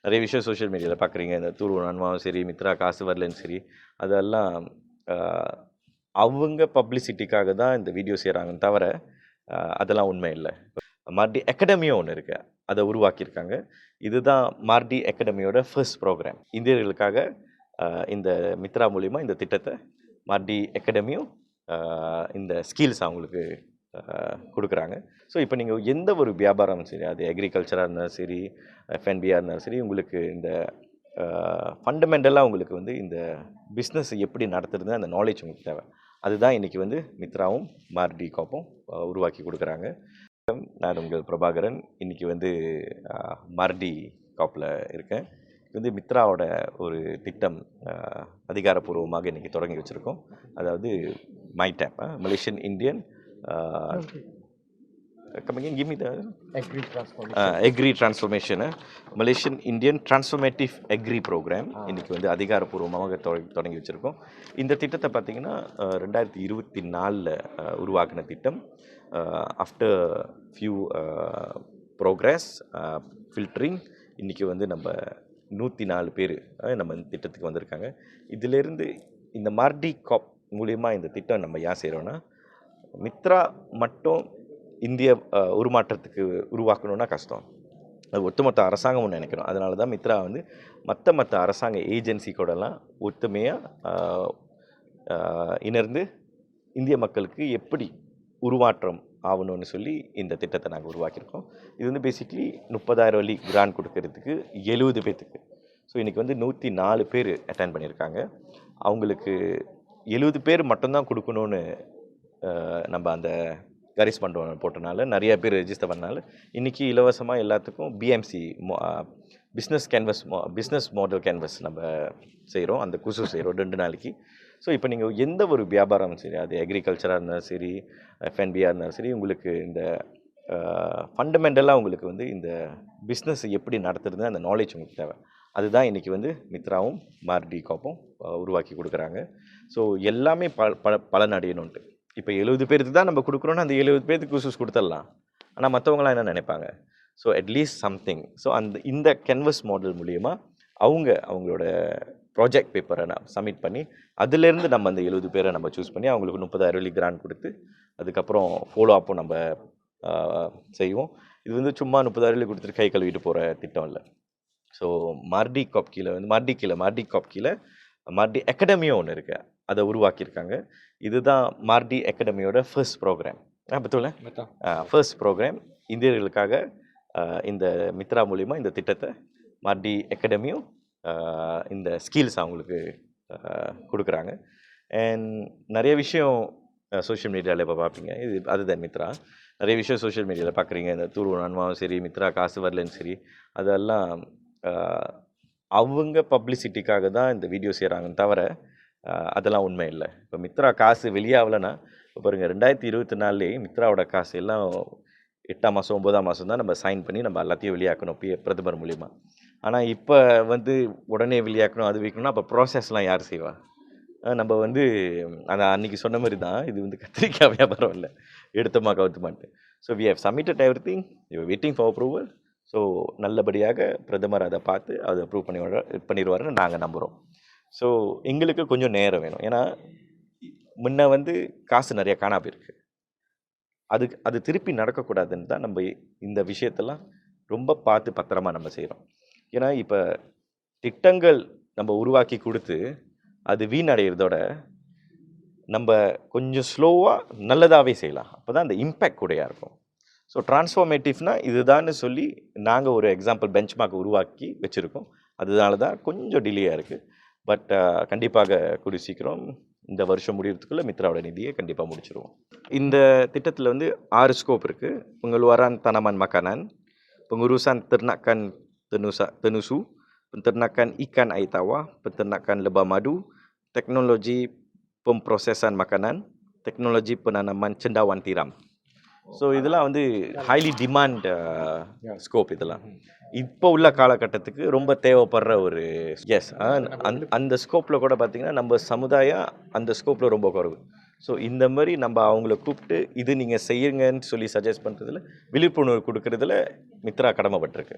நிறைய விஷயம் சோஷியல் மீடியாவில் பார்க்குறீங்க. இந்த தூர்வு நன்மாவும் சரி, மித்ரா காசு வரலன்னு சரி, அதெல்லாம் அவங்க பப்ளிசிட்டிக்காக தான் இந்த வீடியோ செய்கிறாங்கன்னு தவிர அதெல்லாம் உண்மை இல்லை. மார்டி அகாடமியும் ஒன்று இருக்குது, அதை உருவாக்கியிருக்காங்க. இதுதான் மார்டி அகாடமியோட ஃபர்ஸ்ட் ப்ரோக்ராம். இந்தியர்களுக்காக இந்த மித்ரா மூலிமா இந்த திட்டத்தை மார்டி அகாடமியும் இந்த ஸ்கில்ஸ் அவங்களுக்கு கொடுக்குறாங்க. ஸோ இப்போ நீங்கள் எந்த ஒரு வியாபாரம் சரி, அது அக்ரிகல்ச்சராக இருந்தாலும் சரி, எஃப்என்பியாக இருந்தாலும் சரி, உங்களுக்கு இந்த ஃபண்டமெண்டலாக உங்களுக்கு வந்து இந்த பிஸ்னஸ் எப்படி நடத்துறது அந்த நாலேஜ் உங்களுக்கு தேவை. அதுதான் இன்றைக்கி வந்து மித்ராவும் மார்டி காப்பும் உருவாக்கி கொடுக்குறாங்க. நான் உங்கள் பிரபாகரன். இன்றைக்கி வந்து மார்டி காப்பில் இருக்கேன். வந்து மித்ராவோட ஒரு திட்டம் அதிகாரப்பூர்வமாக இன்றைக்கி தொடங்கி வச்சுருக்கோம். அதாவது my TAP Malaysian Indian agri transformation Malaysian Indian transformative agri programme இன்றைக்கி வந்து அதிகாரப்பூர்வமாக தொடங்கி வச்சுருக்கோம். இந்த திட்டத்தை பார்த்திங்கன்னா 2024 உருவாக்கின திட்டம். ஆஃப்டர் ஃபியூ ப்ரோக்ரஸ் ஃபில்டரிங் இன்றைக்கி வந்து நம்ம 104 பேர் நம்ம இந்த திட்டத்துக்கு வந்திருக்காங்க. இதிலேருந்து இந்த மார்டி காப் மூலிமா இந்த திட்டம் நம்ம ஏன் செய்கிறோன்னா, மித்ரா மட்டும் இந்திய உருமாற்றத்துக்கு உருவாக்கணுன்னா கஷ்டம். அது ஒட்டுமொத்த அரசாங்கம்னு நினைக்கிறோம். அதனால தான் மித்ரா வந்து மற்ற அரசாங்க ஏஜென்சி கூடலாம் ஒத்துமையாக இணைந்து இந்திய மக்களுக்கு எப்படி உருமாற்றம் ஆகணும்னு சொல்லி இந்த திட்டத்தை நாங்கள் உருவாக்கியிருக்கோம். இது வந்து பேசிக்லி 30,000 வழி கிராண்ட் கொடுக்கறதுக்கு 70 பேர்த்துக்கு. ஸோ இன்றைக்கி வந்து 104 பேர் அட்டென்ட் பண்ணியிருக்காங்க. அவங்களுக்கு 70 பேர் மட்டும்தான் கொடுக்கணுன்னு நம்ம அந்த கரிஸ் போட்டனால நிறைய பேர் ரெஜிஸ்டர் பண்ணனால இன்றைக்கி இலவசமாக எல்லாத்துக்கும் பிஎம்சி பிஸ்னஸ் மாடல் கேன்வஸ் நம்ம செய்கிறோம். அந்த குசு செய்கிறோம் 2 நாளைக்கு. ஸோ இப்போ நீங்கள் எந்த ஒரு வியாபாரம் சரி, அது அக்ரிகல்ச்சராக இருந்தாலும் சரி, எஃப்என்பியாக இருந்தாலும் சரி, உங்களுக்கு இந்த ஃபண்டமெண்டலாக உங்களுக்கு வந்து இந்த பிஸ்னஸ் எப்படி நடத்துறது அந்த நாலேஜ் உங்களுக்கு தேவை. அதுதான் இன்றைக்கி வந்து மித்ராவும் மார்டி காப்பும் உருவாக்கி கொடுக்குறாங்க. ஸோ எல்லாமே பலன் அடையணுன்ட்டு. இப்போ 70 பேருக்கு தான் நம்ம கொடுக்குறோன்னா அந்த 70 பேருக்கு குசூஸ் கொடுத்துடலாம். ஆனால் மற்றவங்களாம் என்ன நினைப்பாங்க? So at least something. ஸோ இந்த கேன்வஸ் மாடல் மூலிமா அவங்களோட ப்ராஜெக்ட் பேப்பரை சப்மிட் பண்ணி அதிலேருந்து நம்ம அந்த 70 பேரை நம்ம சூஸ் பண்ணி அவங்களுக்கு 30,000 வழி கிராண்ட் கொடுத்து அதுக்கப்புறம் ஃபாலோ அப்பும் நம்ம செய்வோம். இது வந்து சும்மா 30,000 வழி கொடுத்துட்டு கை கழுவிட்டு போகிற திட்டம் இல்லை. ஸோ மார்டி காப் கீழே வந்து மார்டி காப் கீழே மார்டி அகாடமியும் ஒன்று இருக்குது, அதை உருவாக்கியிருக்காங்க. இதுதான் மார்டி அகாடமியோட ஃபர்ஸ்ட் ப்ரோக்ராம். பத்தூல ஃபர்ஸ்ட் ப்ரோக்ராம். இந்தியர்களுக்காக இந்த மித்ரா மூலிமா இந்த திட்டத்தை மார்டி அகாடமியும் இந்த ஸ்கில்ஸ் அவங்களுக்கு கொடுக்குறாங்க. அண்ட் நிறைய விஷயம் சோஷியல் மீடியாவில் இப்போ பார்ப்பீங்க. அதுதான் மித்ரா. நிறைய விஷயம் சோஷியல் மீடியாவில் பார்க்குறீங்க. இந்த தூர்வு நன்மாவும் சரி, மித்ரா காசு வரலன்னு சரி, அதெல்லாம் அவங்க பப்ளிசிட்டிக்காக தான் இந்த வீடியோ செய்கிறாங்கன்னு தவிர அதெல்லாம் உண்மை இல்லை. இப்போ மித்ரா காசு வெளியாகலைன்னா இப்போ பாருங்கள், 2024 மித்ராவோட காசு எல்லாம் 8ஆம் மாதம் 9ஆம் மாதம் தான் நம்ம சைன் பண்ணி நம்ம எல்லாத்தையும் வெளியாக்கணும் பிரதமர் மூலிமா. ஆனால் இப்போ வந்து உடனே வெளியாக்கணும், அது வைக்கணும்னா அப்போ ப்ராசஸ்லாம் யார் செய்வா? நம்ம வந்து அந்த அன்றைக்கி சொன்ன மாதிரி தான், இது வந்து கத்திரிக்காய் வியாபாரம் இல்லை, எடுத்தமா கவுத்துமான்ட்டு. So we have submitted everything, you waiting for approval. So நல்லபடியாக பிரதமர் அதை பார்த்து அதை அப்ரூவ் பண்ணிடுவாருன்னு நாங்கள் நம்புகிறோம். ஸோ எங்களுக்கு கொஞ்சம் நேரம் வேணும். ஏன்னா முன்ன வந்து காசு நிறையா காணா போயிருக்கு. அது திருப்பி நடக்கக்கூடாதுன்னு தான் நம்ம இந்த விஷயத்தெல்லாம் ரொம்ப பார்த்து பத்திரமா நம்ம செய்கிறோம். ஏன்னா இப்போ திட்டங்கள் நம்ம உருவாக்கி கொடுத்து அது வீணடைகிறதோட நம்ம கொஞ்சம் ஸ்லோவாக நல்லதாகவே செய்யலாம். அப்போ தான் அந்த இம்பேக்ட் கூடயா இருக்கும். ஸோ டிரான்ஸ்ஃபார்மேட்டிவ்னா இதுதான்னு சொல்லி நாங்கள் ஒரு எக்ஸாம்பிள் பெஞ்ச்மார்க் உருவாக்கி வச்சுருக்கோம். அதனால தான் கொஞ்சம் டிலேயாக இருக்குது. பட் கண்டிப்பாக கூடிய சீக்கிரம் இந்த வருஷம் முடிகிறதுக்குள்ளே மித்ராவோட நிதியை கண்டிப்பாக முடிச்சிருவோம். இந்த திட்டத்தில் வந்து 6 ஸ்கோப் இருக்குது. pengeluaran tanaman makanan, pengurusan ternakan tenusu, penternakan ikan air tawar, penternakan lebah madu, teknologi pemprosesan makanan, teknologi penanaman cendawan tiram. So இதெல்லாம் வந்து ஹைலி டிமாண்ட் ஸ்கோப். இதெல்லாம் இப்போ உள்ள காலகட்டத்துக்கு ரொம்ப தேவைப்படுற ஒரு அந்த ஸ்கோப்பில் கூட பார்த்திங்கன்னா நம்ம சமுதாயம் அந்த ஸ்கோப்பில் ரொம்ப குறைவு. ஸோ இந்த மாதிரி நம்ம அவங்கள கூப்பிட்டு இது நீங்கள் செய்யுங்கன்னு சொல்லி சஜஸ்ட் பண்ணுறதுல விழிப்புணர்வு கொடுக்கறதுல மித்ரா கடமைப்பட்டிருக்கு.